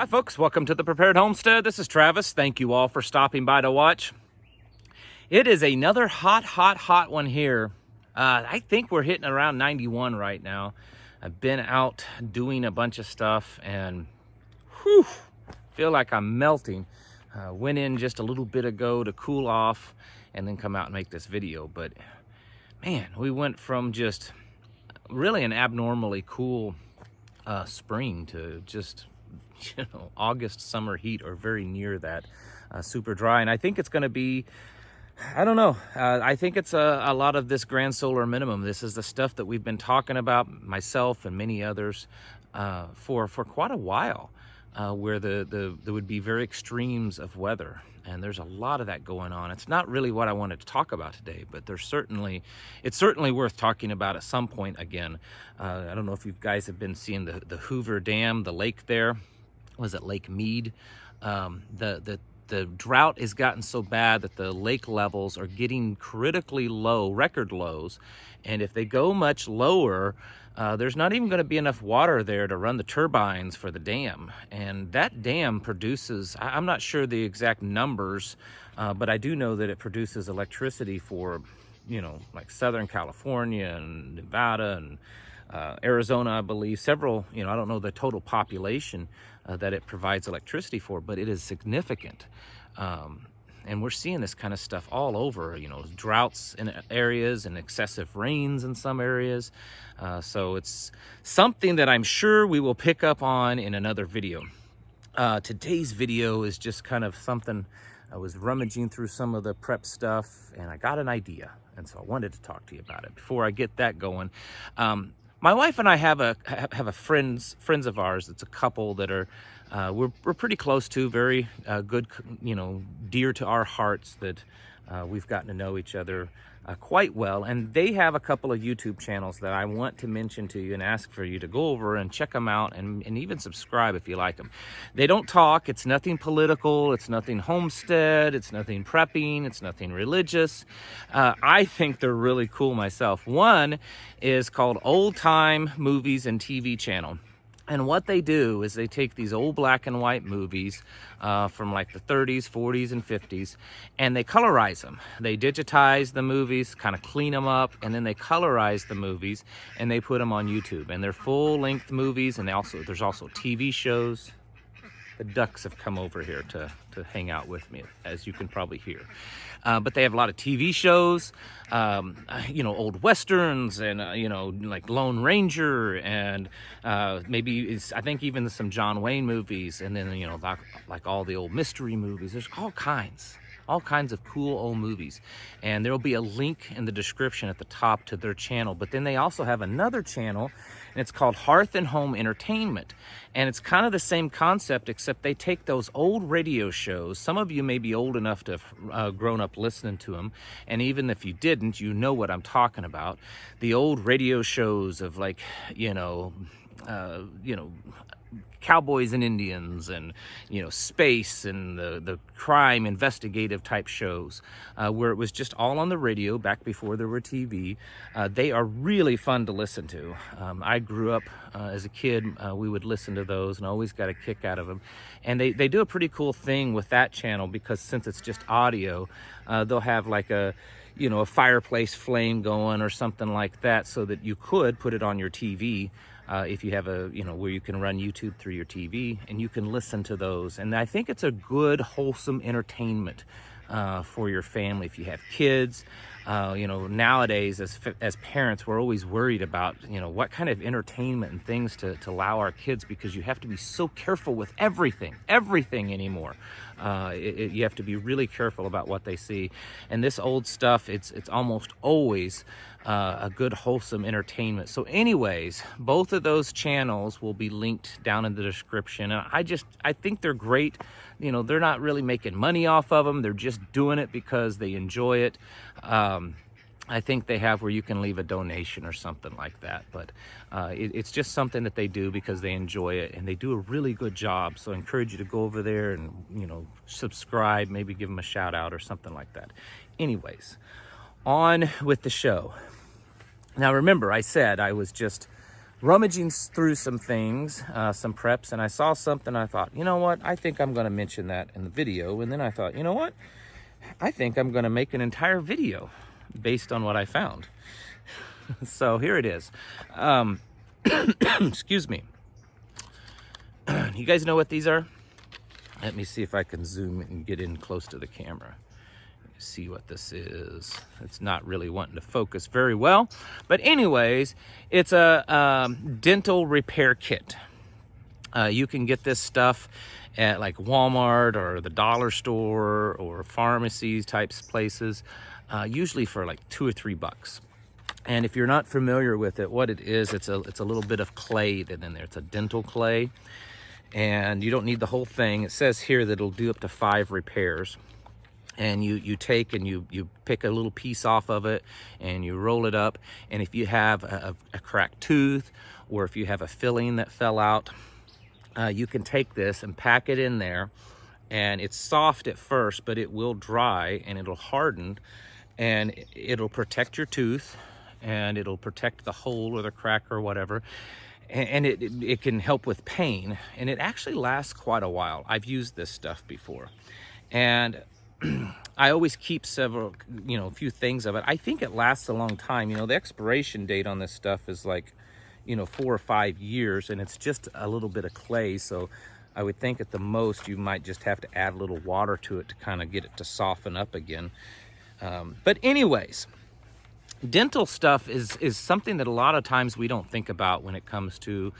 right, folks, welcome to the Prepared Homestead. This is Travis. Thank you all for stopping by to watch. It is another hot one here. I think we're hitting around 91 right now. I've been out doing a bunch of stuff and whew, feel like I'm melting. Went in just a little bit ago to cool off and then come out and make this video. But man, we went from just really an abnormally cool spring to just, August summer heat or very near that, super dry. And I think it's going to be, I don't know. I think it's a lot of this grand solar minimum. This is the stuff that we've been talking about, myself and many others, for quite a while, where there would be very extremes of weather. And there's a lot of that going on. It's not really what I wanted to talk about today, but it's certainly worth talking about at some point again. I don't know if you guys have been seeing the Hoover Dam, the lake there. Was it Lake Mead? The drought has gotten so bad that the lake levels are getting critically low, record lows. And if they go much lower, there's not even going to be enough water there to run the turbines for the dam. And that dam produces, I'm not sure the exact numbers, but I do know that it produces electricity for, like Southern California and Nevada and Arizona, I believe, several, I don't know the total population that it provides electricity for, but it is significant. And we're seeing this kind of stuff all over, droughts in areas and excessive rains in some areas. So it's something that I'm sure we will pick up on in another video. Today's video is just kind of something. I was rummaging through some of the prep stuff and I got an idea. And so I wanted to talk to you about it. Before I get that going, my wife and I have a friends of ours. It's a couple that are we're pretty close to, very good, dear to our hearts, that we've gotten to know each other quite well. And they have a couple of YouTube channels that I want to mention to you and ask for you to go over and check them out and even subscribe if you like them. They don't talk. It's nothing political. It's nothing homestead. It's nothing prepping. It's nothing religious. I think they're really cool myself. One is called Old Time Movies and TV Channel. And what they do is they take these old black and white movies from like the 30s, 40s, and 50s, and they colorize them. They digitize the movies, kind of clean them up, and then they colorize the movies, and they put them on YouTube. And they're full-length movies, and there's also TV shows. The ducks have come over here to hang out with me, as you can probably hear. But they have a lot of TV shows, old westerns and, like Lone Ranger and maybe I think even some John Wayne movies. And then, like all the old mystery movies. There's all kinds of cool old movies. And there will be a link in the description at the top to their channel. But then they also have another channel, and it's called Hearth and Home Entertainment. And it's kind of the same concept, except they take those old radio shows. Some of you may be old enough to have grown up listening to them. And even if you didn't, you know what I'm talking about. The old radio shows of like, cowboys and Indians and, space and the crime investigative type shows, where it was just all on the radio back before there were TV. They are really fun to listen to. I grew up as a kid, we would listen to those and always got a kick out of them. And they do a pretty cool thing with that channel, because since it's just audio, they'll have like a fireplace flame going or something like that, so that you could put it on your TV. If you have where you can run YouTube through your TV and you can listen to those. And I think it's a good, wholesome entertainment for your family. If you have kids, nowadays as parents, we're always worried about, what kind of entertainment and things to allow our kids, because you have to be so careful with everything anymore. You have to be really careful about what they see. And this old stuff, it's almost always a good, wholesome entertainment. So anyways, both of those channels will be linked down in the description. And I think they're great. They're not really making money off of them. They're just doing it because they enjoy it. I think they have where you can leave a donation or something like that. But it's just something that they do because they enjoy it, and they do a really good job. So I encourage you to go over there and, subscribe, maybe give them a shout out or something like that. Anyways, on with the show. Now remember, I said I was just rummaging through some things, some preps, and I saw something. I thought, you know what? I think I'm going to mention that in the video. And then I thought, you know what? I think I'm going to make an entire video based on what I found. So here it is. Excuse me. You guys know what these are? Let me see if I can zoom and get in close to the camera. See what this is. It's not really wanting to focus very well, but anyways, it's a dental repair kit. You can get this stuff at like Walmart or the dollar store or pharmacies types places, usually for like $2 or $3. And if you're not familiar with it, what it is, it's a little bit of clay that's in there. It's a dental clay, and you don't need the whole thing. It says here that it'll do up to 5 repairs. And you take and you pick a little piece off of it and you roll it up. And if you have a cracked tooth, or if you have a filling that fell out, you can take this and pack it in there. And it's soft at first, but it will dry and it'll harden, and it'll protect your tooth, and it'll protect the hole or the crack or whatever. And it can help with pain, and it actually lasts quite a while. I've used this stuff before, and I always keep several, a few things of it. I think it lasts a long time. The expiration date on this stuff is like, 4 or 5 years, and it's just a little bit of clay. So I would think at the most you might just have to add a little water to it to kind of get it to soften up again. But anyways, dental stuff is something that a lot of times we don't think about when it comes to,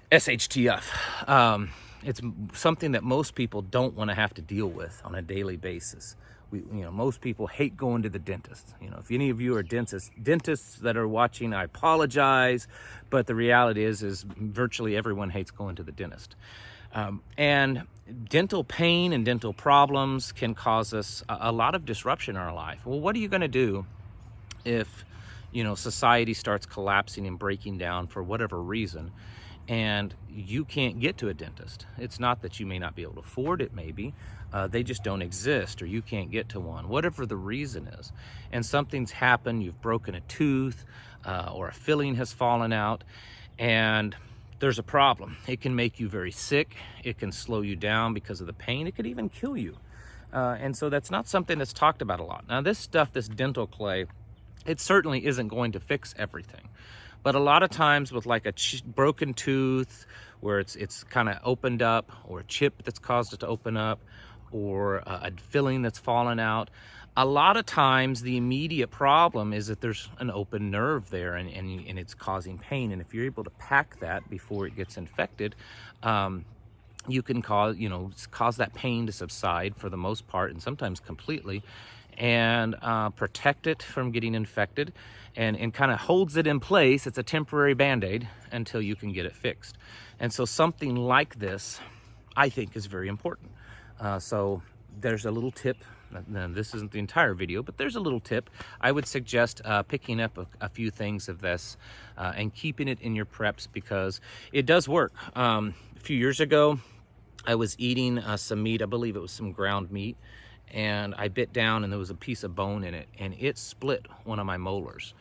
SHTF. It's something that most people don't want to have to deal with on a daily basis. Most people hate going to the dentist. If any of you are dentists that are watching, I apologize, but the reality is virtually everyone hates going to the dentist. And dental pain and dental problems can cause us a lot of disruption in our life. Well, what are you going to do if, society starts collapsing and breaking down for whatever reason, and you can't get to a dentist? It's not that you may not be able to afford it, maybe. They just don't exist, or you can't get to one, whatever the reason is. And something's happened, you've broken a tooth, or a filling has fallen out, and there's a problem. It can make you very sick. It can slow you down because of the pain. It could even kill you. And so that's not something that's talked about a lot. Now this stuff, this dental clay, it certainly isn't going to fix everything. But a lot of times with like a broken tooth where it's kind of opened up, or a chip that's caused it to open up, or a filling that's fallen out, a lot of times the immediate problem is that there's an open nerve there, and it's causing pain. And if you're able to pack that before it gets infected, you can cause that pain to subside for the most part, and sometimes completely, and protect it from getting infected, and kind of holds it in place. It's a temporary Band-Aid until you can get it fixed. And so something like this, I think, is very important. So there's a little tip. Now, this isn't the entire video, but there's a little tip. I would suggest picking up a few things of this and keeping it in your preps, because it does work. A few years ago, I was eating some meat. I believe it was some ground meat, and I bit down and there was a piece of bone in it, and it split one of my molars.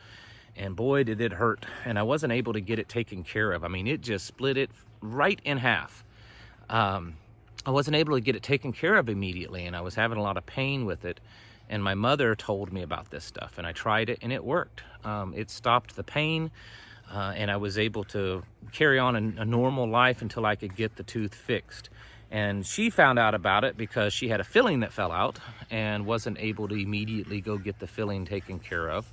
And boy, did it hurt. And I wasn't able to get it taken care of. I mean, it just split it right in half. I wasn't able to get it taken care of immediately, and I was having a lot of pain with it. And my mother told me about this stuff, and I tried it, and it worked. It stopped the pain, and I was able to carry on a normal life until I could get the tooth fixed. And she found out about it because she had a filling that fell out and wasn't able to immediately go get the filling taken care of.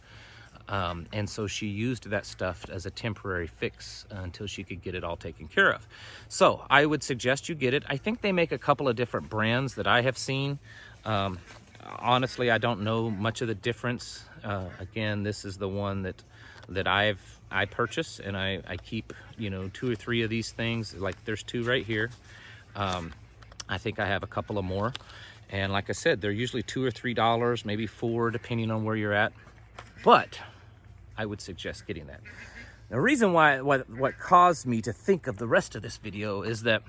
And so she used that stuff as a temporary fix until she could get it all taken care of. So I would suggest you get it. I think they make a couple of different brands that I have seen. Honestly, I don't know much of the difference. Again, this is the one that I purchase, and I keep 2 or 3 of these things. Like there's 2 right here. I think I have a couple of more. And like I said, they're usually $2 or $3, maybe $4, depending on where you're at. But I would suggest getting that. The reason what caused me to think of the rest of this video is that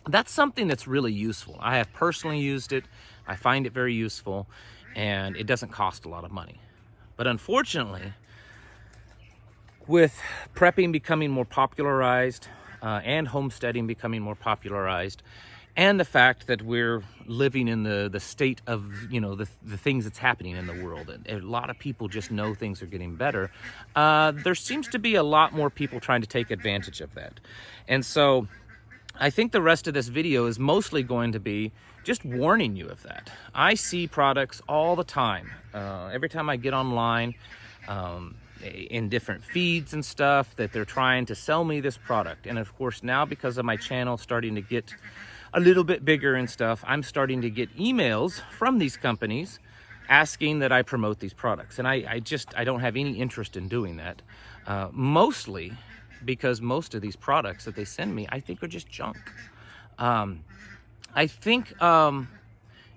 that's something that's really useful. I have personally used it. I find it very useful, and it doesn't cost a lot of money. But unfortunately, with prepping becoming more popularized and homesteading becoming more popularized, and the fact that we're living in the state of, you know, the things that's happening in the world, and a lot of people just know things are getting better, there seems to be a lot more people trying to take advantage of that. And so I think the rest of this video is mostly going to be just warning you of that. I see products all the time. Every time I get online, in different feeds and stuff, that they're trying to sell me this product. And of course, now because of my channel starting to get a little bit bigger and stuff, I'm starting to get emails from these companies asking that I promote these products. And I don't have any interest in doing that. Mostly because most of these products that they send me, I think are just junk. I think,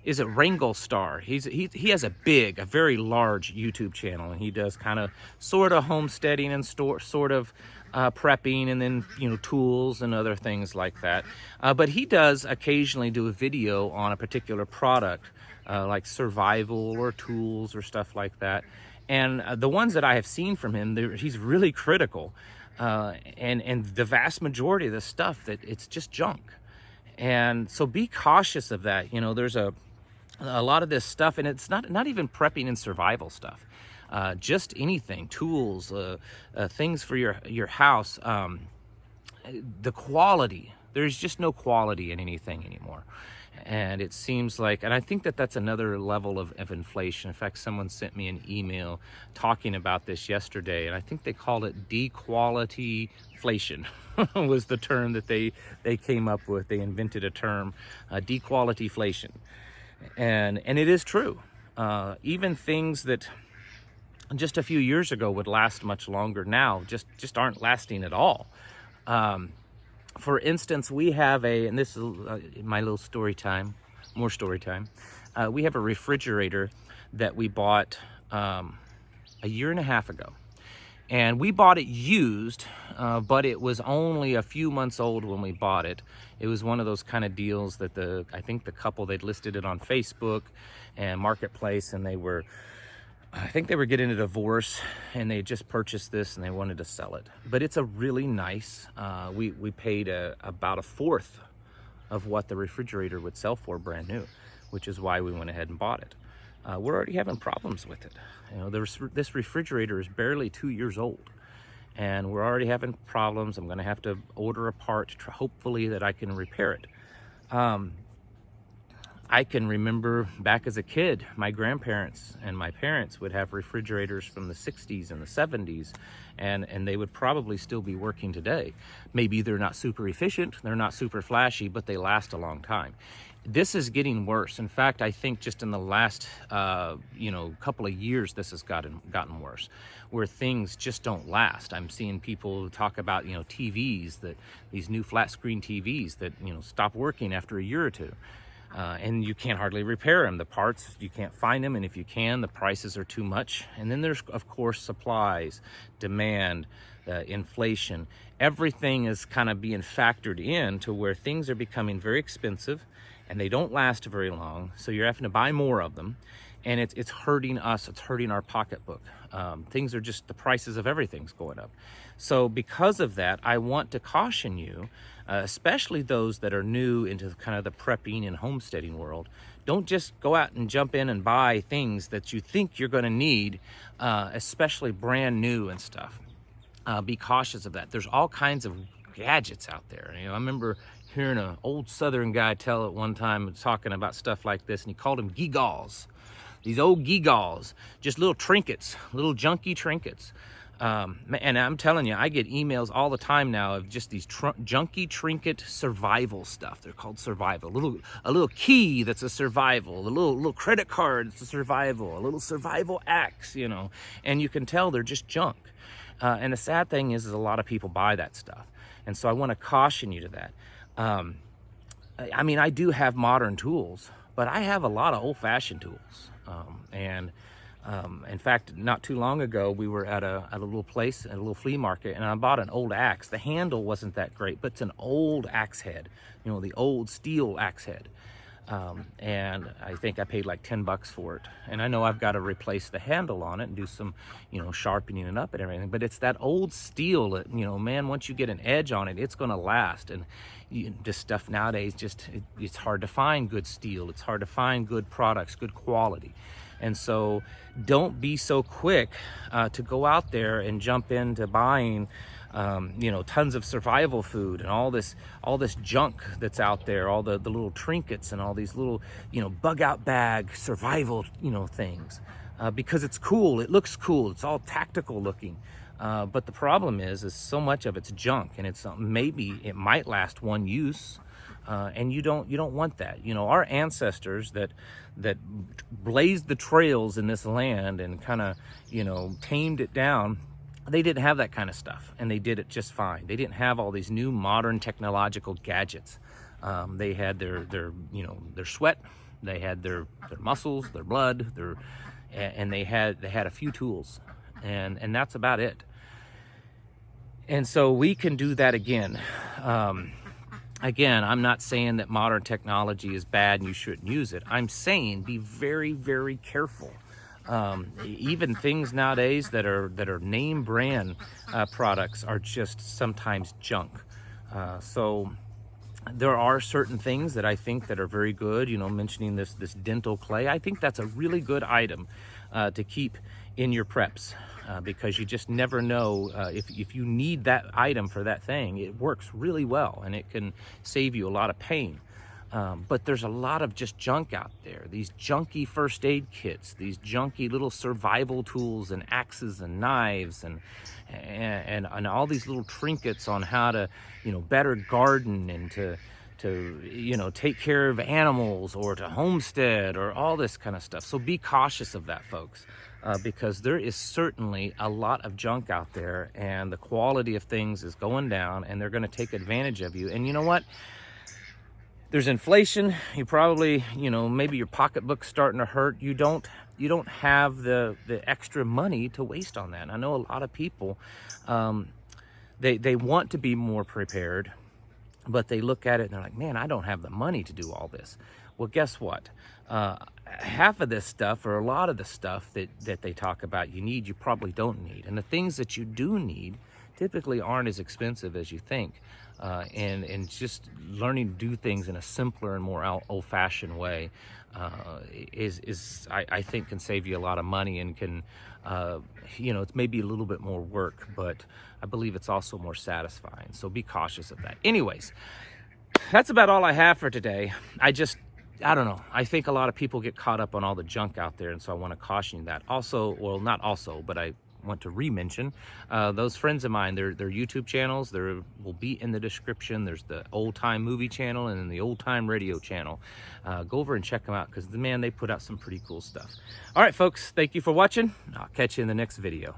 is it Wrangle Star? He has a very large YouTube channel, and he does kind of sort of homesteading and sort of prepping, and then, you know, tools and other things like that. But he does occasionally do a video on a particular product, like survival or tools or stuff like that. And the ones that I have seen from him, he's really critical. And the vast majority of the stuff, that it's just junk. And so be cautious of that. You know, there's a lot of this stuff, and it's not even prepping and survival stuff. Just anything, tools, things for your house. The quality, there's just no quality in anything anymore. And it seems like, and I think that that's another level of inflation. In fact, someone sent me an email talking about this yesterday, and I think they called it dequalityflation was the term that they came up with. They invented a term, dequalityflation. And it is true. Even things that just a few years ago would last much longer now just aren't lasting at all. For instance, we have and this is my little story time, more story time. We have a refrigerator that we bought a year and a half ago. And we bought it used, but it was only a few months old when we bought it. It was one of those kind of deals that I think the couple, they'd listed it on Facebook and Marketplace, and I think they were getting a divorce, and they just purchased this and they wanted to sell it. But it's a really nice, we paid about a fourth of what the refrigerator would sell for brand new, which is why we went ahead and bought it. We're already having problems with it. You know, this refrigerator is barely 2 years old, and we're already having problems. I'm gonna have to order a part, hopefully that I can repair it. I can remember back as a kid, my grandparents and my parents would have refrigerators from the 60s and the 70s, and they would probably still be working today. Maybe they're not super efficient, they're not super flashy, but they last a long time. This is getting worse. In fact, I think just in the last couple of years, this has gotten worse, where things just don't last. I'm seeing people talk about, you know, TVs, these new flat screen TVs that, you know, stop working after a year or two. And you can't hardly repair them. The parts, you can't find them, and if you can, the prices are too much. And then there's, of course, supplies, demand, inflation. Everything is kind of being factored in to where things are becoming very expensive, and they don't last very long, so you're having to buy more of them, and it's hurting us, it's hurting our pocketbook. Things are just, the prices of everything's going up. So because of that, I want to caution you, especially those that are new into kind of the prepping and homesteading world, don't just go out and jump in and buy things that you think you're gonna need, especially brand new and stuff. Be cautious of that. There's all kinds of gadgets out there. You know, I remember hearing an old Southern guy tell it one time, talking about stuff like this, and he called them gewgaws. These old gewgaws, just little trinkets, little junky trinkets. And I'm telling you, I get emails all the time now of just these junky trinket survival stuff. They're called survival. A little key that's a survival. A little credit card that's a survival. A little survival axe, you know. And you can tell they're just junk. And the sad thing is a lot of people buy that stuff. And so I want to caution you to that. I mean, I do have modern tools, but I have a lot of old-fashioned tools. In fact, not too long ago, we were at a little place, at a little flea market, and I bought an old axe. The handle wasn't that great, but it's an old axe head, you know, the old steel axe head. And I think I paid like 10 bucks for it. And I know I've got to replace the handle on it and do some, sharpening it up and everything, but it's that old steel that, man, once you get an edge on it, it's going to last. And this stuff nowadays, it's hard to find good steel. It's hard to find good products, good quality. And so don't be so quick to go out there and jump into buying tons of survival food and all this junk that's out there, all the little trinkets and all these little, bug out bag survival, things, because it's cool. It looks cool. It's all tactical looking. But the problem is so much of it's junk, and it's maybe it might last one use. And you don't want that. Our ancestors that blazed the trails in this land and kind of, tamed it down, they didn't have that kind of stuff, and they did it just fine. They didn't have all these new modern technological gadgets. They had their sweat, they had their muscles, their blood, and they had a few tools, and that's about it. And so we can do that again. Again, I'm not saying that modern technology is bad and you shouldn't use it. I'm saying be very, very careful. Even things nowadays that are name brand products are just sometimes junk. So there are certain things that I think that are very good. Mentioning this dental clay, I think that's a really good item to keep in your preps. Because you just never know if you need that item for that thing. It works really well, and it can save you a lot of pain. But there's a lot of just junk out there. These junky first aid kits, these junky little survival tools and axes and knives and all these little trinkets on how to better garden and to take care of animals, or to homestead, or all this kind of stuff. So be cautious of that, folks. Because there is certainly a lot of junk out there, and the quality of things is going down, and they're going to take advantage of you. And you know what? There's inflation. You probably, maybe your pocketbook's starting to hurt. You don't have the extra money to waste on that. And I know a lot of people, they want to be more prepared, but they look at it and they're like, man, I don't have the money to do all this. Well, guess what? Half of this stuff, or a lot of the stuff that they talk about you probably don't need. And the things that you do need typically aren't as expensive as you think. And just learning to do things in a simpler and more old-fashioned way I think can save you a lot of money, and can, it's maybe a little bit more work, but I believe it's also more satisfying. So be cautious of that. Anyways, that's about all I have for today. I don't know. I think a lot of people get caught up on all the junk out there, and so I want to caution you that. Also, well, not also, but I want to re-mention those friends of mine, their YouTube channels, there will be in the description. There's the Old Time Movie channel and then the Old Time Radio channel. Go over and check them out, because, man, they put out some pretty cool stuff. All right, folks, thank you for watching. I'll catch you in the next video.